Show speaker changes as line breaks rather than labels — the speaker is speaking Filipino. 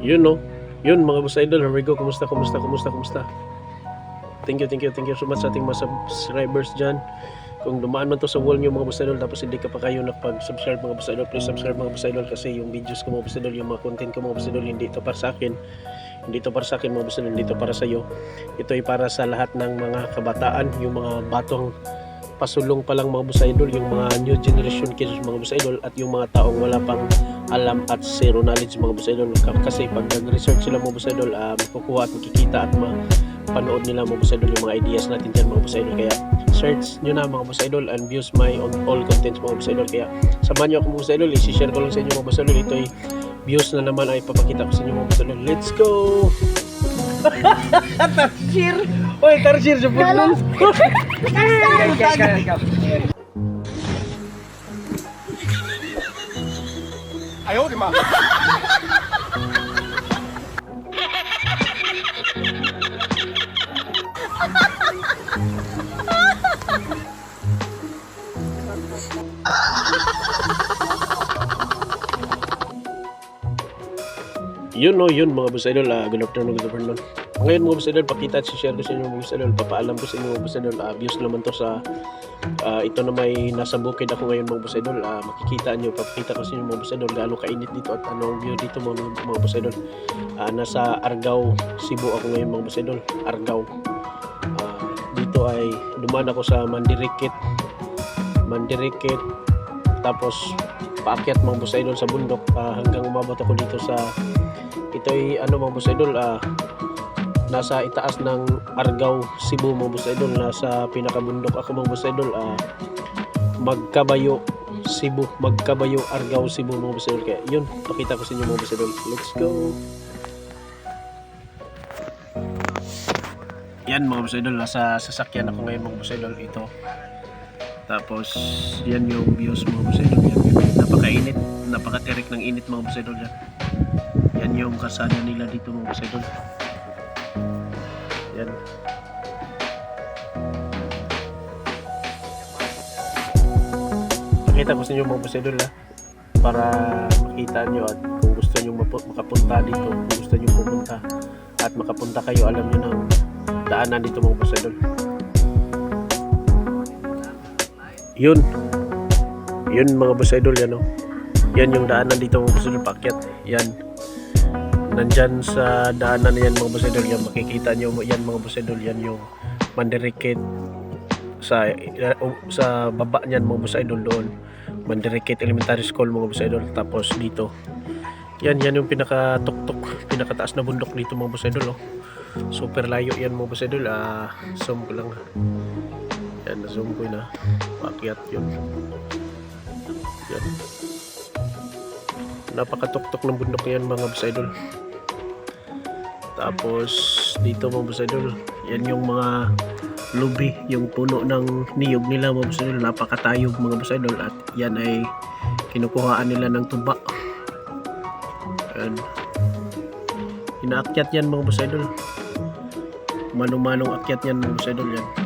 Yun no. Yun mga boss idol, here we go. Kumusta? Thank you so much sa ating mga subscribers dyan. Kung dumaan man to sa wall nyo mga boss idol, tapos hindi ka pa kayo nakapag-subscribe mga boss idol, please subscribe mga boss idol, kasi yung videos ko mga boss idol, yung mga content ko mga boss idol, hindi ito para sa akin. Hindi ito para sa akin mga boss idol, hindi ito para sa iyo. Ito ay para sa lahat ng mga kabataan, yung mga batong pasulong pa lang mga boss idol, yung mga new generation kids mga boss idol, at yung mga taong wala pang alam at zero knowledge mga boss idol. Kasi pag nag-research sila mga boss idol, makukuha at makikita at panood nila mga boss idol yung mga ideas natin dyan mga boss idol. Kaya search nyo na mga boss idol and views my on all contents mga boss idol. Kaya samahan nyo ako mga boss idol, i-share ko lang sa inyo mga boss idol. Ito ay views na naman ay papakita ko sa inyo mga boss idol. Let's go! Tarsier! Oy, tarsier sa football! Ayaw, di ma! Yun mga boss idol, good afternoon. Ngayon mga boss idol, pakita at share ko sa inyo mga boss idol, papaalam ko sa inyo mga boss idol, views naman to sa ito na may nasa bukid ako ngayon mga boss idol. Makikita nyo, papakita ko sa inyo mga boss idol gaano kainit dito at anong view dito mga boss idol. Nasa Argao, Cebu ako ngayon mga boss idol, Argao. Dito ay dumaan ako sa Mandirikit, tapos paakyat mga boss idol sa bundok, hanggang umabot ako dito sa ito ay mga boss idol, nasa itaas ng Argao, Cebu mga boss idol, nasa pinakabundok ako mga boss idol, Magkabayo, Argao, Cebu mga boss idol. Kaya yun, pakita ko sa inyo mga boss idol, let's go. Yan mga boss idol, nasa sasakyan ako ngayon mga boss idol, ito. Tapos yan yung views mga boss idol, napakainit, napakatirik ng init mga boss idol yan. Yan yung kasana nila dito mga boss idol. Yan. Pakita ko sa inyo mga boss idol para makita nyo, at kung gusto nyo makapunta dito, kung gusto nyo pumunta at makapunta kayo, alam nyo ng daanan dito mga boss idol. Yun mga boss idol, yan yan yung daanan dito mga boss idol, paakyat. Yan, nandyan sa daanan yan mga boss idol, yan makikita nyo yan mga boss idol, yan yung Mandirikit. Sa baba nyan mga boss idol, doon Mandirikit Elementary School mga boss idol. Tapos dito yan yung pinakatuktok, pinakataas na bundok dito mga boss idol. Super layo yan mga boss idol. Zoom ko lang, yan, na-zoom ko na, paakyat yun. Yan, napakatuktok ng bundok yan mga boss idol. Tapos dito mga boss idol, yan yung mga lubi, yung puno ng niyog nila mga boss idol, napakatayog mga boss idol, at yan ay kinukuhaan nila ng tuba. Yan, inaakyat yan mga boss idol, manong akyat yan mga boss idol yan.